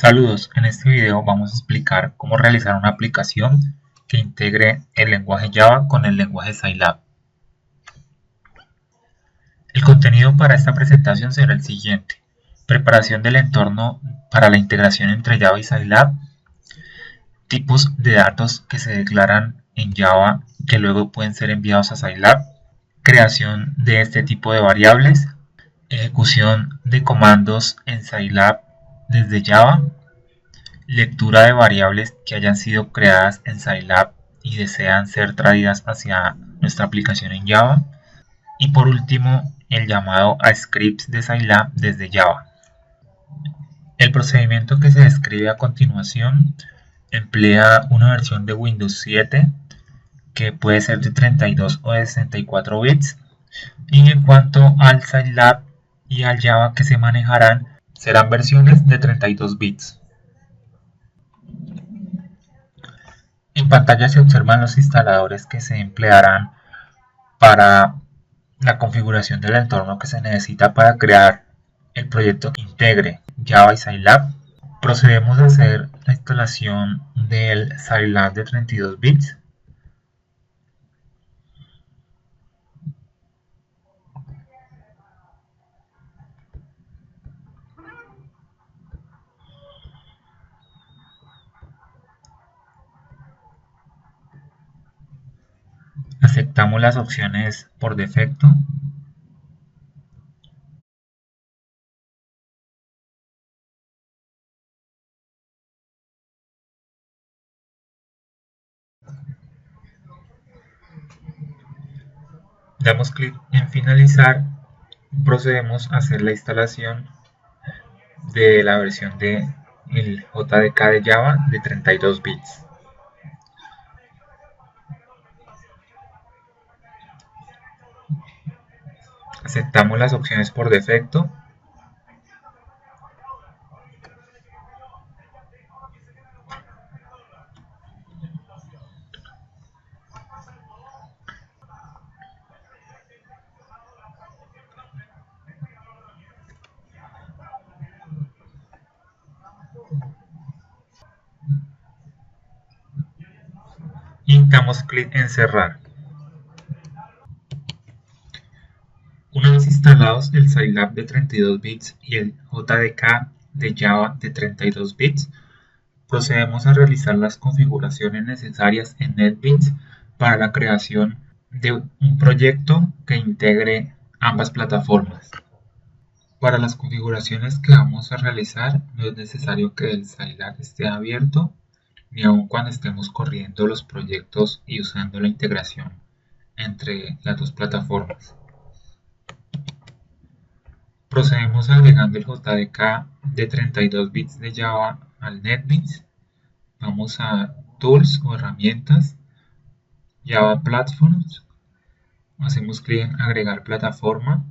Saludos, en este video vamos a explicar cómo realizar una aplicación que integre el lenguaje Java con el lenguaje Scilab. El contenido para esta presentación será el siguiente: preparación del entorno para la integración entre Java y Scilab, tipos de datos que se declaran en Java que luego pueden ser enviados a Scilab, creación de este tipo de variables, ejecución de comandos en Scilab desde Java, lectura de variables que hayan sido creadas en Scilab y desean ser traídas hacia nuestra aplicación en Java. Y por último, el llamado a scripts de Scilab desde Java. El procedimiento que se describe a continuación emplea una versión de Windows 7 que puede ser de 32 o de 64 bits. Y en cuanto al Scilab y al Java que se manejarán, serán versiones de 32 bits. En pantalla se observan los instaladores que se emplearán para la configuración del entorno que se necesita para crear el proyecto que integre Java y Scilab. Procedemos a hacer la instalación del Scilab de 32 bits. Aceptamos las opciones por defecto. Damos clic en finalizar. Procedemos a hacer la instalación de la versión de el JDK de Java de 32 bits. Aceptamos las opciones por defecto. Y damos clic en cerrar. Una vez instalados el Scilab de 32 bits y el JDK de Java de 32 bits, procedemos a realizar las configuraciones necesarias en NetBeans para la creación de un proyecto que integre ambas plataformas. Para las configuraciones que vamos a realizar, no es necesario que el Scilab esté abierto, ni aun cuando estemos corriendo los proyectos y usando la integración entre las dos plataformas. Procedemos agregando el JDK de 32 bits de Java al NetBeans. Vamos a Tools o Herramientas, Java Platforms. Hacemos clic en Agregar plataforma.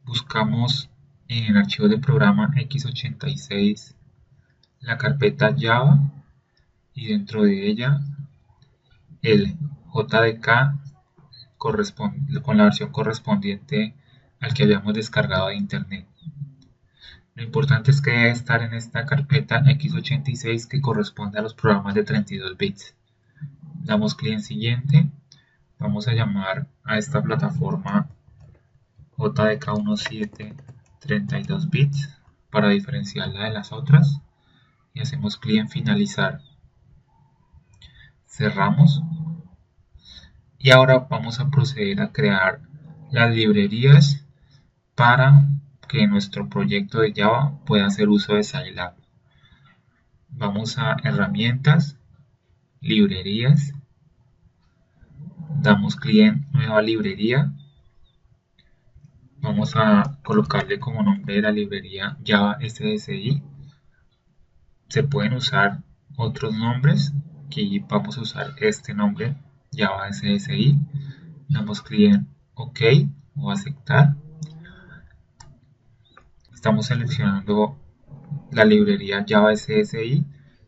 Buscamos en el archivo de programa x86 la carpeta Java y dentro de ella el JDK con la versión correspondiente al que habíamos descargado de internet. Lo importante es que debe estar en esta carpeta x86 que corresponde a los programas de 32 bits. Damos clic en siguiente. Vamos a llamar a esta plataforma JDK17 32 bits para diferenciarla de las otras y hacemos clic en finalizar. Cerramos y ahora vamos a proceder a crear las librerías para que nuestro proyecto de Java pueda hacer uso de Scilab. Vamos a herramientas, librerías, damos clic en nueva librería. Vamos a colocarle como nombre de la librería Java SSI. Se pueden usar otros nombres, aquí vamos a usar este nombre Java SSI. Damos clic en OK o aceptar. Estamos seleccionando la librería Java SSI,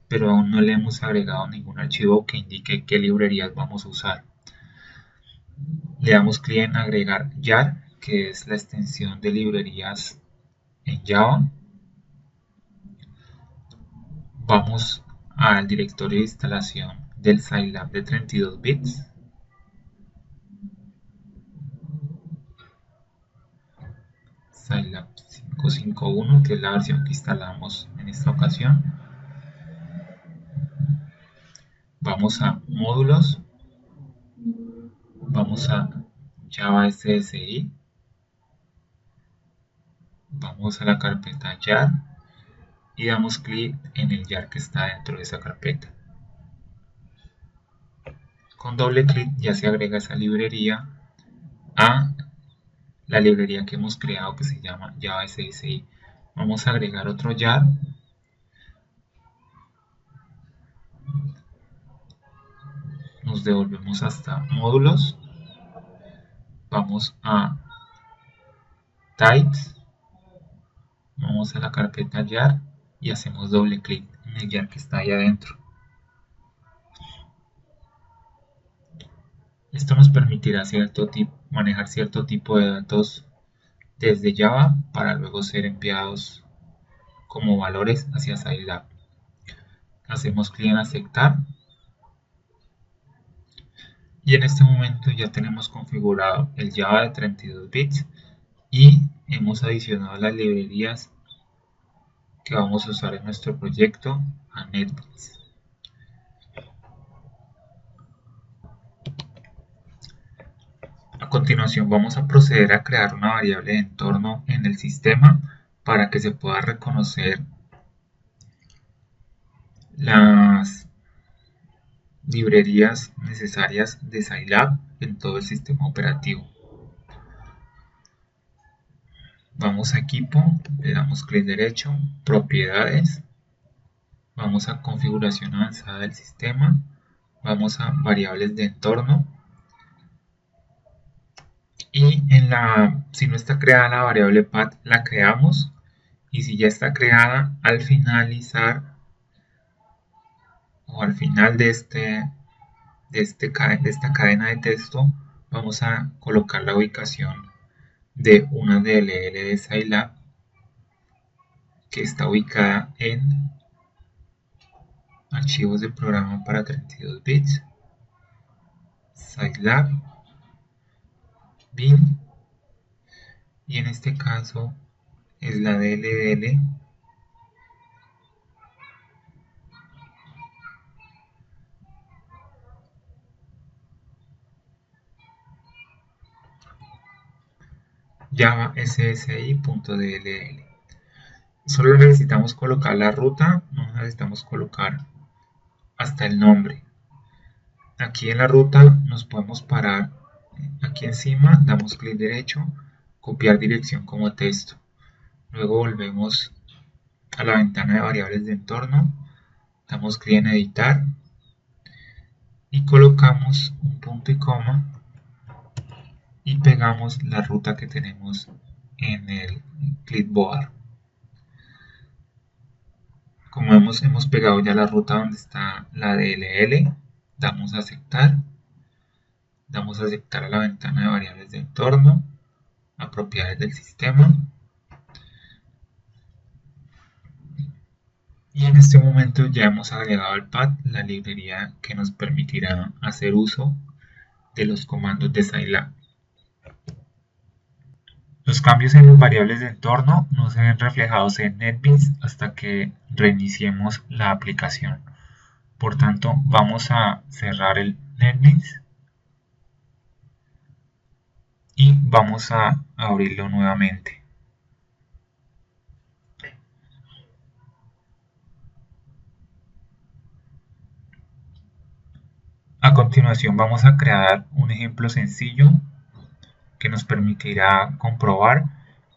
pero aún no le hemos agregado ningún archivo que indique qué librerías vamos a usar. Le damos clic en agregar jar, que es la extensión de librerías en Java. Vamos al directorio de instalación del Scilab de 32 bits. Scilab 551, que es la versión que instalamos en esta ocasión. Vamos a módulos, vamos a Java SSI, vamos a la carpeta jar y damos clic en el jar que está dentro de esa carpeta. Con doble clic ya se agrega esa librería a la librería que hemos creado que se llama Java SSI. Vamos a agregar otro jar. Nos devolvemos hasta módulos. Vamos a types. Vamos a la carpeta jar y hacemos doble clic en el jar que está ahí adentro. Esto nos permitirá manejar cierto tipo de datos desde Java para luego ser enviados como valores hacia Scilab. Hacemos clic en aceptar y en este momento ya tenemos configurado el Java de 32 bits y hemos adicionado las librerías que vamos a usar en nuestro proyecto a NetBeans. A continuación vamos a proceder a crear una variable de entorno en el sistema para que se pueda reconocer las librerías necesarias de Scilab en todo el sistema operativo. Vamos a equipo, le damos clic derecho, propiedades, vamos a configuración avanzada del sistema, vamos a variables de entorno y si no está creada la variable path la creamos y si ya está creada al finalizar o al final de esta cadena de texto vamos a colocar la ubicación de una DLL de Scilab que está ubicada en archivos de programa para 32 bits, Scilab, bin, y en este caso es la DLL Java SSI.dll. Solo necesitamos colocar la ruta, no necesitamos colocar hasta el nombre. Aquí en la ruta nos podemos parar aquí encima, damos clic derecho, copiar dirección como texto. Luego volvemos a la ventana de variables de entorno, damos clic en editar y colocamos un punto y coma y pegamos la ruta que tenemos en el clipboard. Como vemos, hemos pegado ya la ruta donde está la DLL, damos a aceptar a la ventana de variables de entorno, a propiedades del sistema, y en este momento ya hemos agregado al path la librería que nos permitirá hacer uso de los comandos de Scilab. Los cambios en las variables de entorno no se ven reflejados en NetBeans hasta que reiniciemos la aplicación. Por tanto, vamos a cerrar el NetBeans y vamos a abrirlo nuevamente. A continuación vamos a crear un ejemplo sencillo que nos permitirá comprobar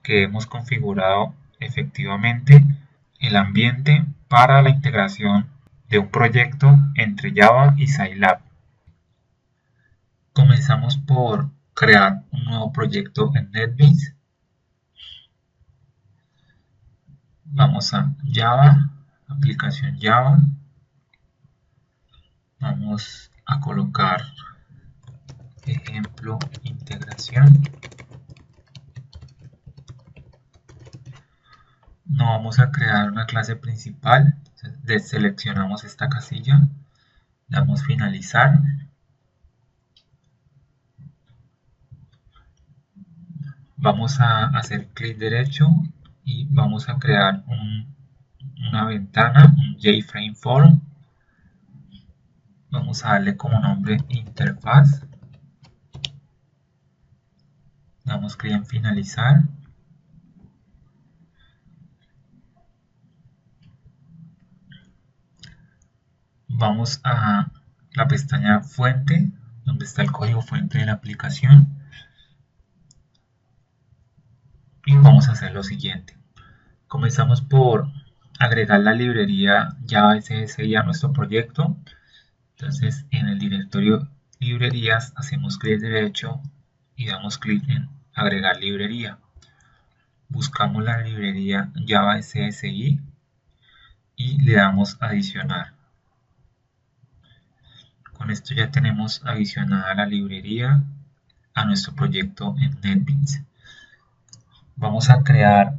que hemos configurado efectivamente el ambiente para la integración de un proyecto entre Java y Scilab. Comenzamos por crear un nuevo proyecto en NetBeans. Vamos a Java, aplicación Java. Vamos a colocar ejemplo integración. No vamos a crear una clase principal. Deseleccionamos esta casilla, damos finalizar. Vamos a hacer clic derecho y vamos a crear una ventana, un JFrame Form. Vamos a darle como nombre interfaz. Damos clic en finalizar. Vamos a la pestaña fuente, donde está el código fuente de la aplicación. Y vamos a hacer lo siguiente. Comenzamos por agregar la librería Java SSI a nuestro proyecto. Entonces, en el directorio librerías hacemos clic derecho y damos clic en agregar librería. Buscamos la librería Java SSI y le damos adicionar. Con esto ya tenemos adicionada la librería a nuestro proyecto en NetBeans. Vamos a crear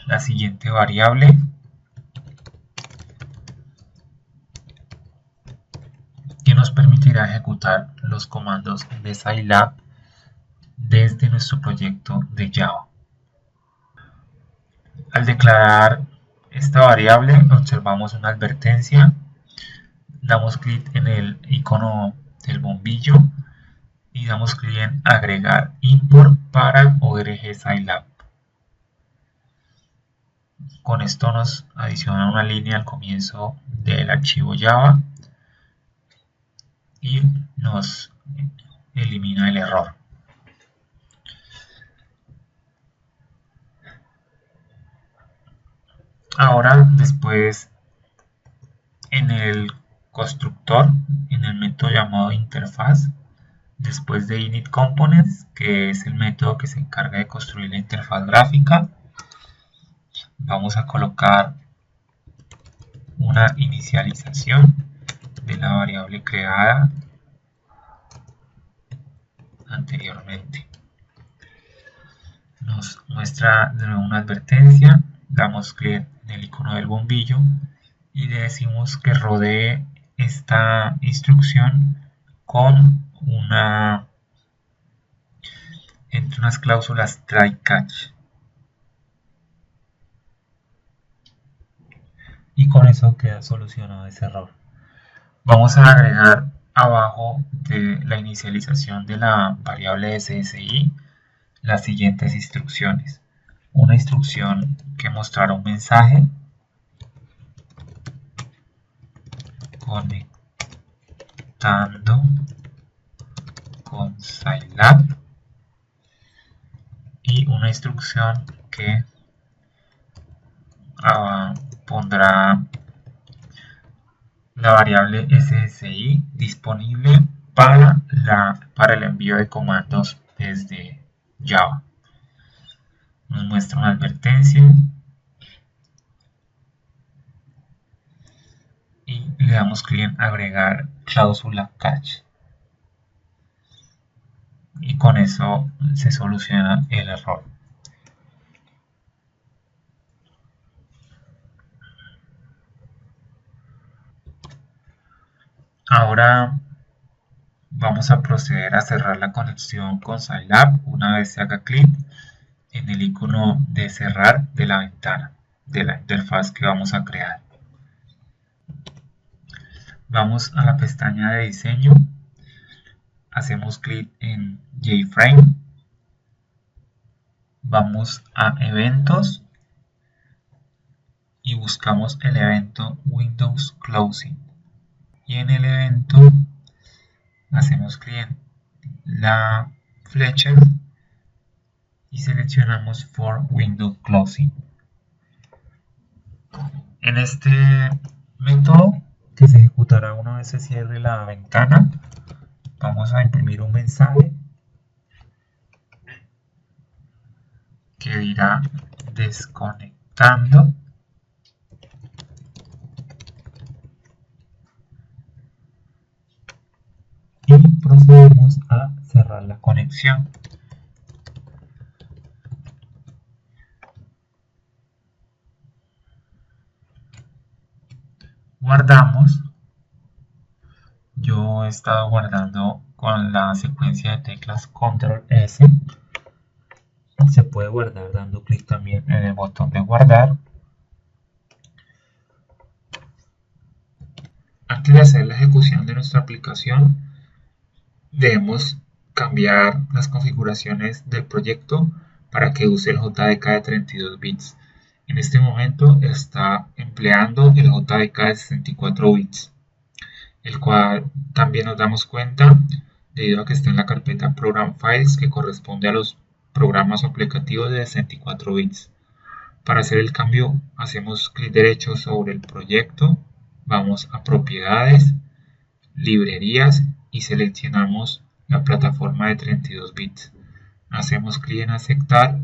la siguiente variable que nos permitirá ejecutar los comandos de Scilab desde nuestro proyecto de Java. Al declarar esta variable observamos una advertencia, damos clic en el icono del bombillo y damos clic en agregar import para ORG Scilab. Con esto nos adiciona una línea al comienzo del archivo Java y nos elimina el error. Ahora, después, en el constructor, en el método llamado interfaz, después de init components, que es el método que se encarga de construir la interfaz gráfica, vamos a colocar una inicialización de la variable creada anteriormente. Nos muestra de nuevo una advertencia, damos clic en el icono del bombillo y le decimos que rodee esta instrucción con entre unas cláusulas try catch. Y con eso queda solucionado ese error. Vamos a agregar abajo de la inicialización de la variable SSI las siguientes instrucciones. Una instrucción que mostrará un mensaje conectando con Scilab y una instrucción que pondrá la variable SSI disponible para el envío de comandos desde Java. Nos muestra una advertencia y le damos clic en agregar cláusula catch. Y con eso se soluciona el error. Ahora vamos a proceder a cerrar la conexión con Scilab una vez se haga clic en el icono de cerrar de la ventana de la interfaz que vamos a crear. Vamos a la pestaña de diseño, hacemos clic en JFrame, vamos a eventos y buscamos el evento Windows Closing. Y en el evento hacemos clic en la flecha y seleccionamos For Windows Closing. En este método, que se ejecutará una vez se cierre la ventana, vamos a imprimir un mensaje que dirá desconectando y procedemos a cerrar la conexión. guardamos. Yo he estado guardando con la secuencia de teclas Control S. Se puede guardar dando clic también en el botón de guardar. Antes de hacer la ejecución de nuestra aplicación, debemos cambiar las configuraciones del proyecto para que use el JDK de 32 bits. En este momento está empleando el JDK de 64 bits, el cual también nos damos cuenta debido a que está en la carpeta Program Files, que corresponde a los programas o aplicativos de 64 bits. Para hacer el cambio, hacemos clic derecho sobre el proyecto, vamos a Propiedades, Librerías y seleccionamos la plataforma de 32 bits. Hacemos clic en Aceptar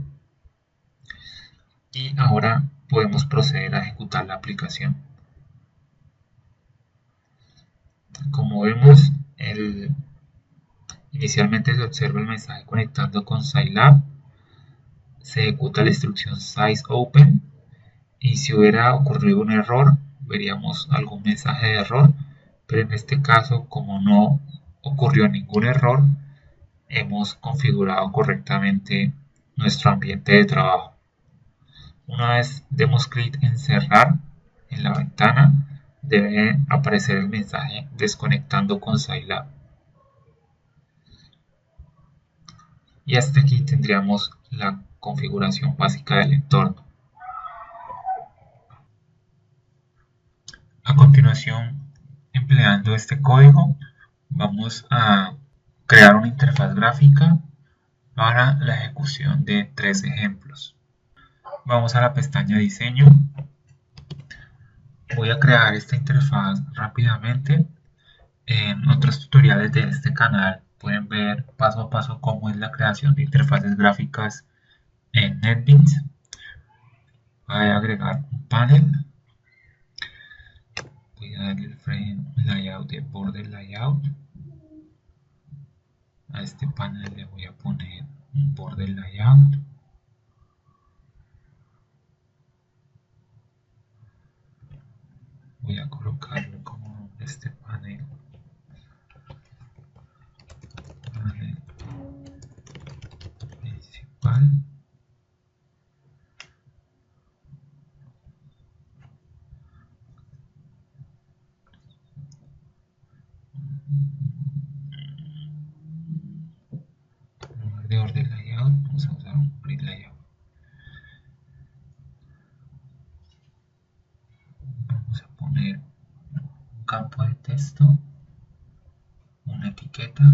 y ahora podemos proceder a ejecutar la aplicación. Como vemos, inicialmente se observa el mensaje conectando con Scilab, se ejecuta la instrucción size open y si hubiera ocurrido un error, veríamos algún mensaje de error, pero en este caso, como no ocurrió ningún error, hemos configurado correctamente nuestro ambiente de trabajo. Una vez demos clic en cerrar en la ventana, debe aparecer el mensaje desconectando con Scilab. Y hasta aquí tendríamos la configuración básica del entorno. A continuación, empleando este código, vamos a crear una interfaz gráfica para la ejecución de 3 ejemplos. Vamos a la pestaña Diseño. Voy a crear esta interfaz rápidamente. En otros tutoriales de este canal pueden ver paso a paso cómo es la creación de interfaces gráficas en NetBeans. Voy a agregar un panel. Voy a darle el frame layout de border layout. A este panel le voy a poner un border layout. Voy a colocarlo como este panel principal. En lugar de border layout vamos a usar un grid layout. Vamos a poner un campo de texto, una etiqueta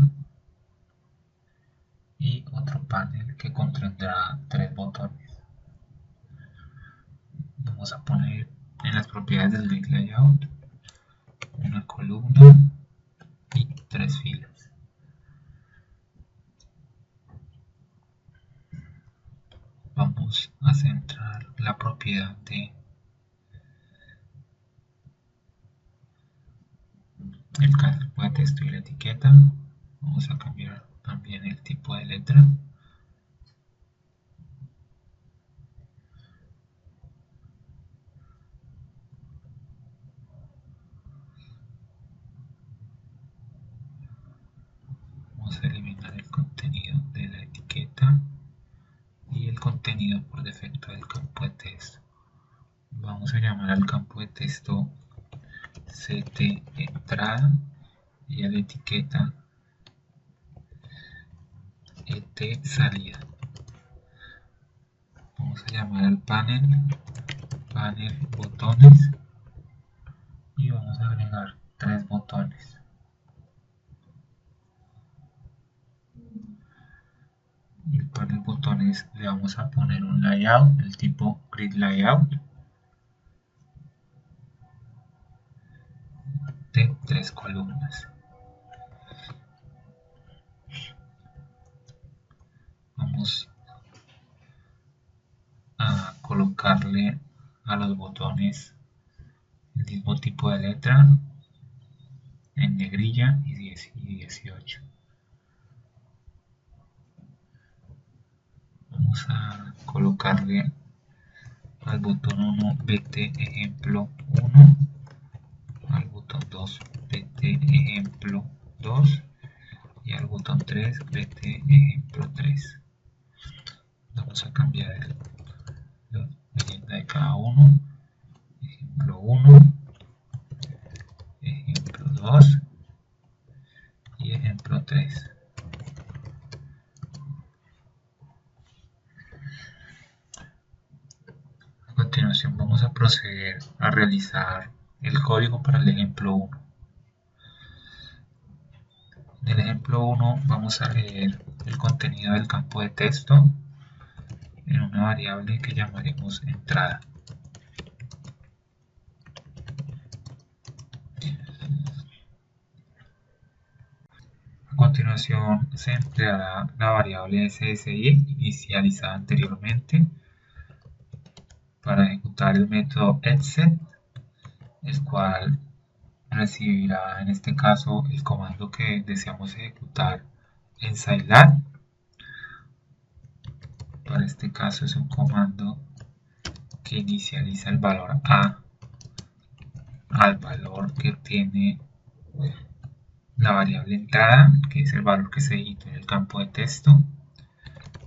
y otro panel que contendrá 3 botones. Vamos a poner en las propiedades del grid layout una columna y 3 filas. Vamos a centrar la propiedad de el campo de texto y la etiqueta. Vamos a cambiar también el tipo de letra. Vamos a eliminar el contenido de la etiqueta y el contenido por defecto del campo de texto. Vamos a llamar al campo de texto ct entrada y a la etiqueta et salida. Vamos a llamar al panel botones y vamos a agregar 3 botones. Y para el botones le vamos a poner un layout, el tipo grid layout de 3 columnas. Vamos a colocarle a los botones el mismo tipo de letra en negrilla y 18. Vamos a colocarle al botón 1 BT ejemplo 1 2 pt ejemplo 2 y al botón 3 pt ejemplo 3. Vamos a cambiar la leyenda de cada uno. Ejemplo 1, ejemplo 2 y ejemplo 3. A continuación vamos a proceder a realizar el código para el ejemplo 1. En el ejemplo 1 vamos a leer el contenido del campo de texto en una variable que llamaremos entrada. A continuación se empleará la variable SSI inicializada anteriormente para ejecutar el método exec, el cual recibirá en este caso el comando que deseamos ejecutar en Scilab. Para este caso es un comando que inicializa el valor A al valor que tiene la variable entrada, que es el valor que se editó en el campo de texto,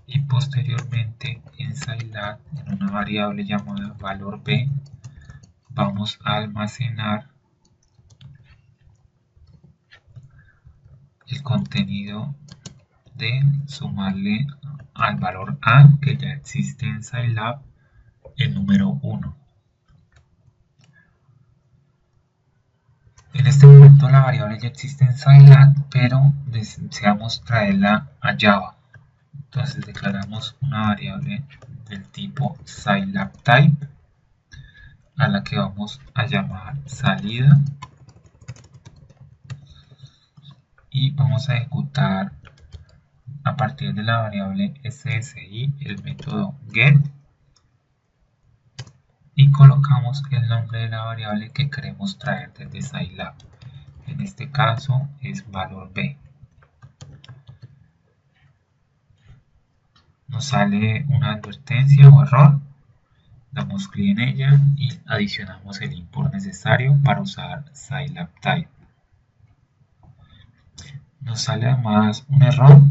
y posteriormente en Scilab, en una variable llamada valor B, vamos a almacenar el contenido de sumarle al valor A que ya existe en Scilab el número 1. En este momento la variable ya existe en Scilab, pero deseamos traerla a Java. Entonces declaramos una variable del tipo Scilab type a la que vamos a llamar salida y vamos a ejecutar a partir de la variable SSI el método get y colocamos el nombre de la variable que queremos traer desde Scilab. En este caso es valor B. Nos sale una advertencia o error, damos clic en ella y adicionamos el import necesario para usar Scilab type. Nos sale además un error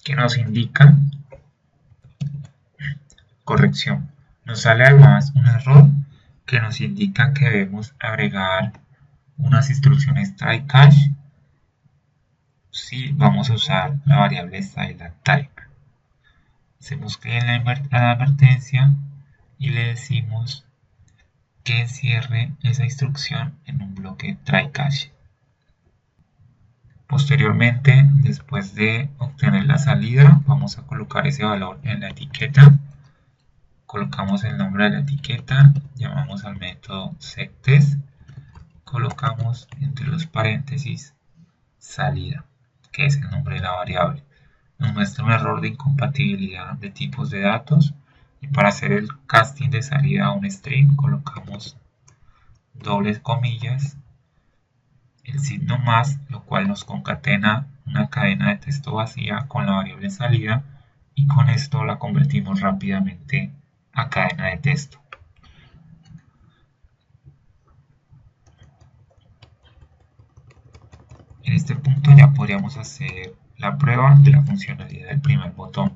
que nos indica corrección. Nos sale además un error que nos indica que debemos agregar unas instrucciones try catch si vamos a usar la variable Scilab type. Hacemos clic en la advertencia y le decimos que encierre esa instrucción en un bloque try catch. Posteriormente, después de obtener la salida, vamos a colocar ese valor en la etiqueta. Colocamos el nombre de la etiqueta, llamamos al método setTest, colocamos entre los paréntesis salida, que es el nombre de la variable. Nos muestra un error de incompatibilidad de tipos de datos y para hacer el casting de salida a un string colocamos dobles comillas, el signo más, lo cual nos concatena una cadena de texto vacía con la variable salida y con esto la convertimos rápidamente a cadena de texto. En este punto ya podríamos hacer la prueba de la funcionalidad del primer botón.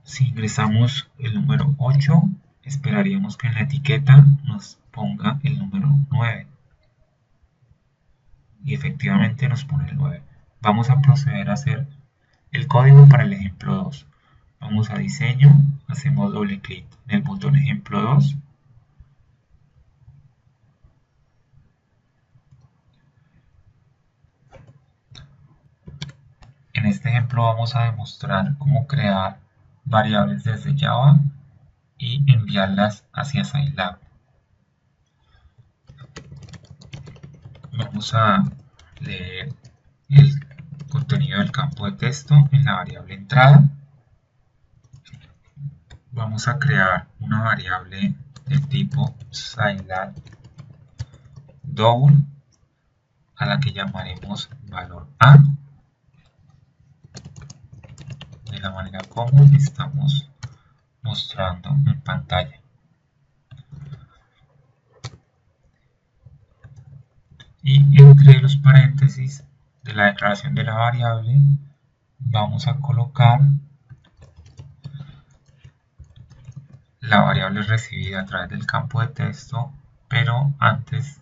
Si ingresamos el número 8, esperaríamos que en la etiqueta nos ponga el número 9. Y efectivamente nos pone el 9. Vamos a proceder a hacer el código para el ejemplo 2. Vamos a diseño, hacemos doble clic en el botón ejemplo 2. En este ejemplo vamos a demostrar cómo crear variables desde Java y enviarlas hacia Scilab. Vamos a leer el contenido del campo de texto en la variable entrada. Vamos a crear una variable del tipo Scilab double a la que llamaremos valor A. De la manera como estamos mostrando en pantalla. Y entre los paréntesis de la declaración de la variable vamos a colocar la variable recibida a través del campo de texto, pero antes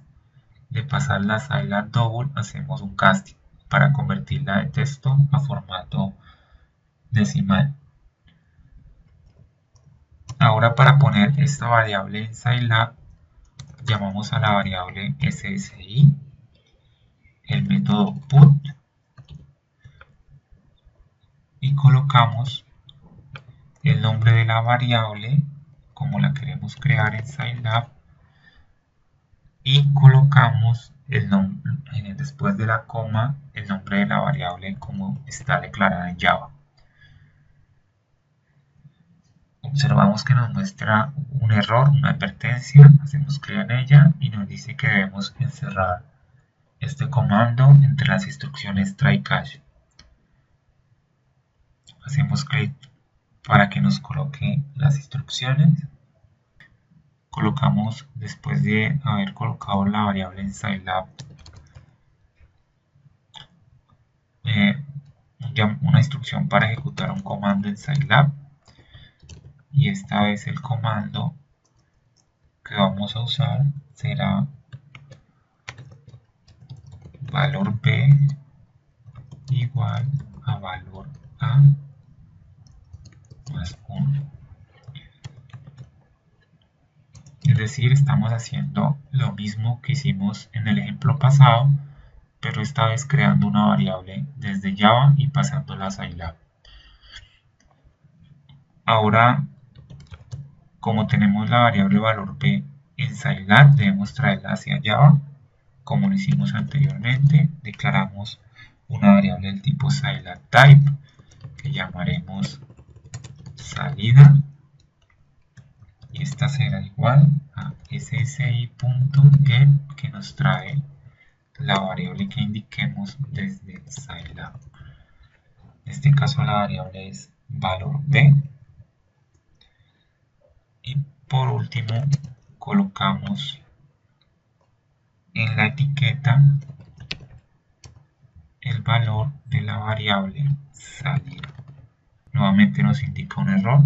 de pasarla a Scilab Double hacemos un casting para convertirla de texto a formato decimal. Ahora, para poner esta variable en Scilab, llamamos a la variable SSI, el método put, y colocamos el nombre de la variable como la queremos crear en Scilab, y colocamos el nombre, después de la coma, el nombre de la variable como está declarada en Java. Observamos que nos muestra un error, una advertencia, hacemos clic en ella y nos dice que debemos encerrar este comando entre las instrucciones try catch. Hacemos clic para que nos coloque las instrucciones. Colocamos, después de haber colocado la variable en Scilab, una instrucción para ejecutar un comando en Scilab, y esta vez el comando que vamos a usar será valor b igual a valor a más 1. Es decir, estamos haciendo lo mismo que hicimos en el ejemplo pasado, pero esta vez creando una variable desde Java y pasándola a Scilab. Ahora, como tenemos la variable valor b en Scilab, debemos traerla hacia Java. Como lo hicimos anteriormente, declaramos una variable del tipo Scilab type que llamaremos salida, y esta será igual a ssi.get, que nos trae la variable que indiquemos desde Scilab. En este caso la variable es valor b. Y por último colocamos en la etiqueta el valor de la variable salida. Nuevamente nos indica un error,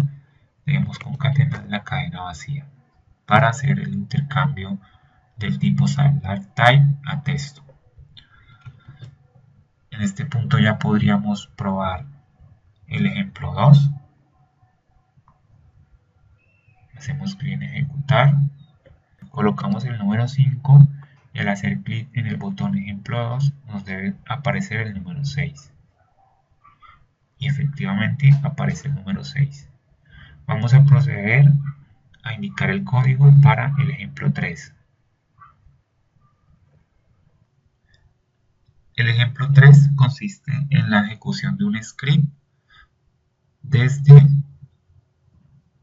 debemos concatenar la cadena vacía para hacer el intercambio del tipo Scilab type a texto. En este punto ya podríamos probar el ejemplo 2. Hacemos clic en ejecutar, colocamos el número 5 y al hacer clic en el botón ejemplo 2 nos debe aparecer el número 6. Y efectivamente aparece el número 6. Vamos a proceder a indicar el código para el ejemplo 3. El ejemplo 3 consiste en la ejecución de un script desde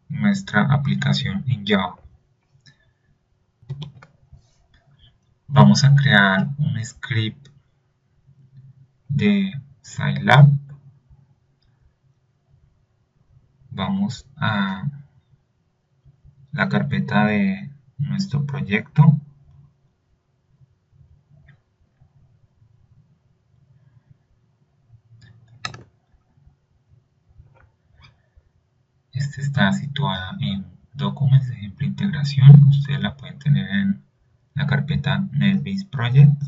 nuestra aplicación en Java. Vamos a crear un script de Scilab. Vamos a la carpeta de nuestro proyecto. Esta está situada en Documents, ejemplo integración. Ustedes la pueden tener en la carpeta NetBeans Project.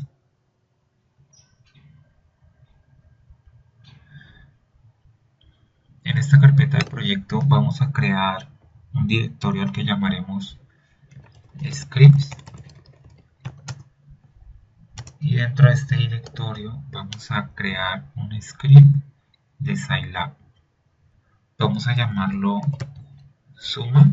En esta carpeta de proyecto vamos a crear un directorio al que llamaremos scripts, y dentro de este directorio vamos a crear un script de Scilab. Vamos a llamarlo suma.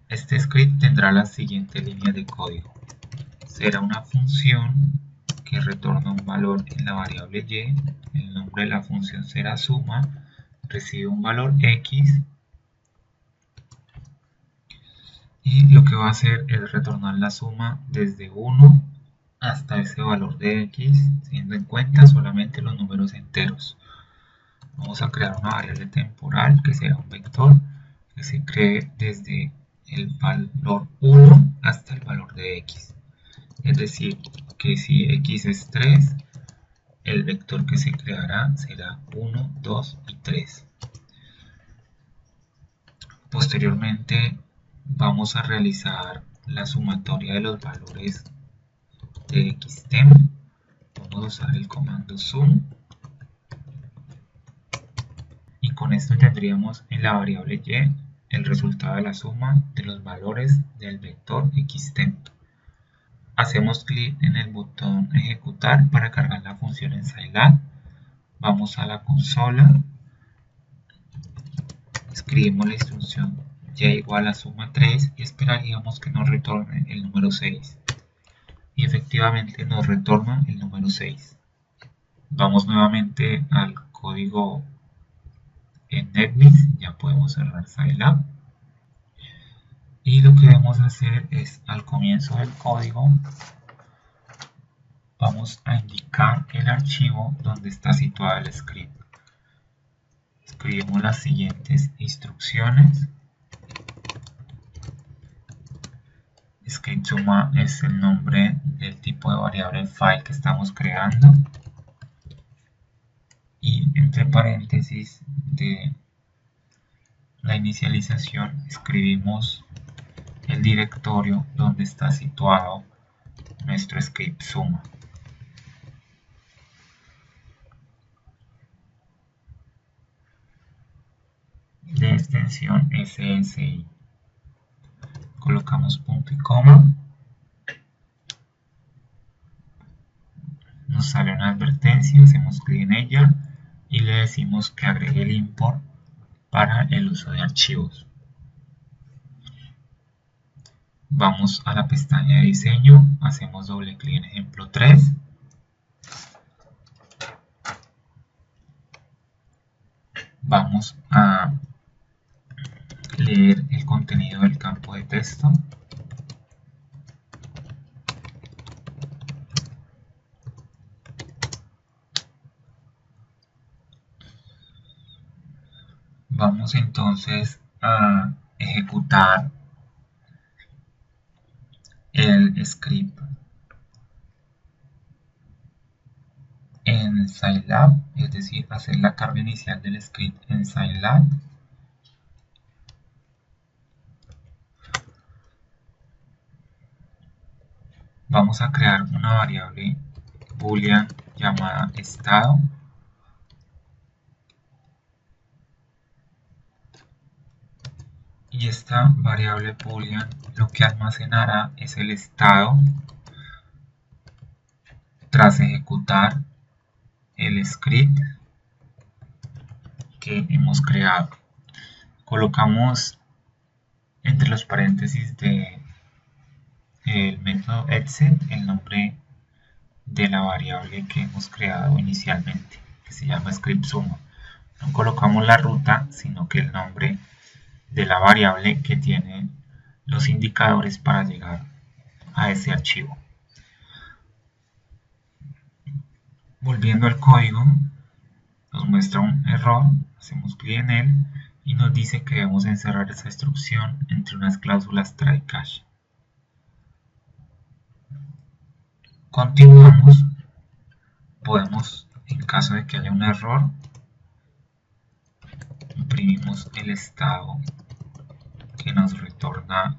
Este script tendrá la siguiente línea de código. Será una función que retorna un valor en la variable y, el nombre de la función será suma, recibe un valor x, y lo que va a hacer es retornar la suma desde 1 hasta ese valor de x, teniendo en cuenta solamente los números enteros. Vamos a crear una variable temporal que será un vector que se cree desde el valor 1 hasta el valor de x. Es decir, que si x es 3, el vector que se creará será 1, 2 y 3. Posteriormente vamos a realizar la sumatoria de los valores de xtem. Vamos a usar el comando sum y con esto tendríamos en la variable y el resultado de la suma de los valores del vector xtem. Hacemos clic en el botón ejecutar para cargar la función en Scilab. Vamos a la consola, escribimos la instrucción y igual a suma 3 y esperaríamos que nos retorne el número 6. Y efectivamente nos retorna el número 6. Vamos nuevamente al código en NetBeans, ya podemos cerrar Scilab. Y lo que debemos hacer es al comienzo del código vamos a indicar el archivo donde está situado el script. Escribimos las siguientes instrucciones. Script suma es el nombre del tipo de variable file que estamos creando. Y entre paréntesis de la inicialización escribimos el directorio donde está situado nuestro script suma. De extensión SSI. Colocamos punto y coma. Nos sale una advertencia, hacemos clic en ella y le decimos que agregue el import para el uso de archivos. Vamos a la pestaña de diseño, hacemos doble clic en ejemplo 3. Vamos a leer el contenido del campo de texto. Vamos entonces a ejecutar el script en Scilab, es decir, hacer la carga inicial del script en Scilab. Vamos a crear una variable boolean llamada estado. Y esta variable boolean lo que almacenará es el estado tras ejecutar el script que hemos creado. Colocamos entre los paréntesis de el método exit el nombre de la variable que hemos creado inicialmente, que se llama script suma. No colocamos la ruta, sino que el nombre de la variable que tiene los indicadores para llegar a ese archivo. Volviendo al código, nos muestra un error, hacemos clic en él y nos dice que debemos encerrar esa instrucción entre unas cláusulas try catch. Continuamos, podemos, en caso de que haya un error, imprimimos el estado que nos retorna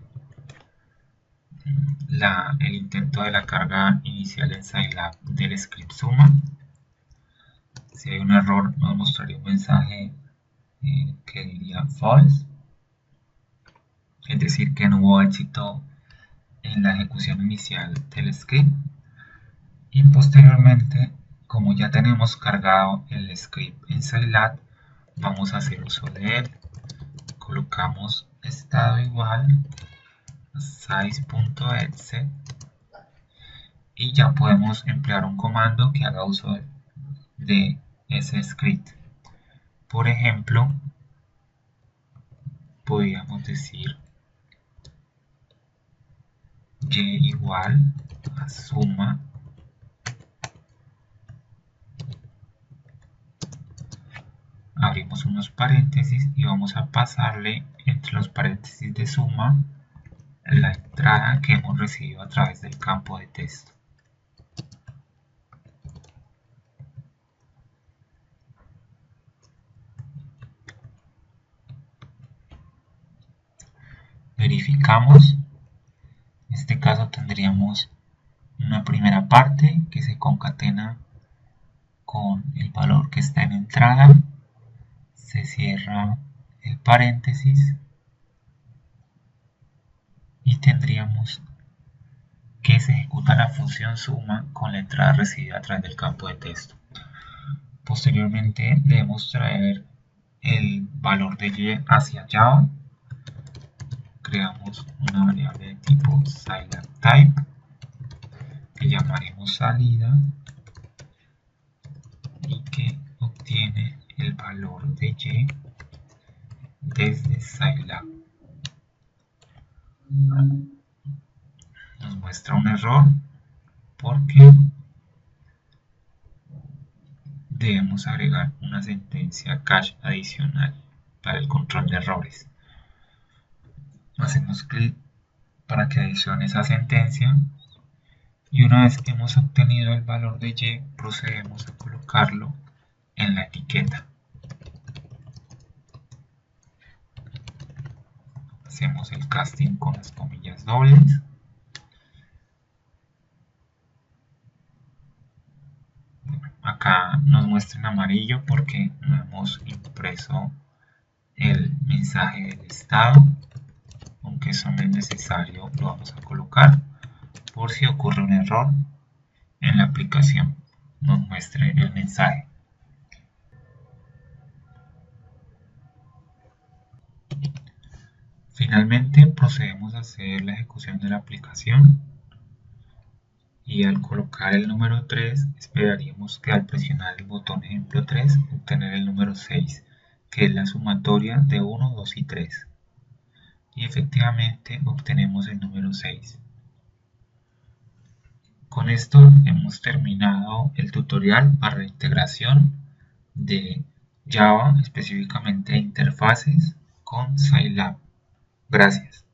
el intento de la carga inicial en Scilab del script suma. Si hay un error nos mostraría un mensaje que diría false, es decir que no hubo éxito en la ejecución inicial del script. Y posteriormente, como ya tenemos cargado el script en Scilab, vamos a hacer uso de él. Colocamos estado igual a size.exec y ya podemos emplear un comando que haga uso de ese script. Por ejemplo, podríamos decir y igual a suma abrimos unos paréntesis y vamos a pasarle entre los paréntesis de suma la entrada que hemos recibido a través del campo de texto. Verificamos. En este caso tendríamos una primera parte que se concatena con el valor que está en entrada, se cierra el paréntesis y tendríamos que se ejecuta la función suma con la entrada recibida a través del campo de texto. Posteriormente debemos traer el valor de y hacia Java. Creamos una variable de tipo Scilab type que llamaremos salida y que obtiene el valor de y desde Scilab. Nos muestra un error porque debemos agregar una sentencia cache adicional para el control de errores. Hacemos clic para que adicione esa sentencia y una vez que hemos obtenido el valor de y, procedemos a colocarlo en la etiqueta. Hacemos el casting con las comillas dobles. Acá nos muestra en amarillo porque no hemos impreso el mensaje del estado, aunque eso no es necesario, lo vamos a colocar por si ocurre un error en la aplicación, nos muestre el mensaje. Finalmente procedemos a hacer la ejecución de la aplicación y al colocar el número 3 esperaríamos que al presionar el botón ejemplo 3 obtener el número 6, que es la sumatoria de 1, 2 y 3, y efectivamente obtenemos el número 6. Con esto hemos terminado el tutorial para la integración de Java, específicamente interfaces con Scilab. Gracias.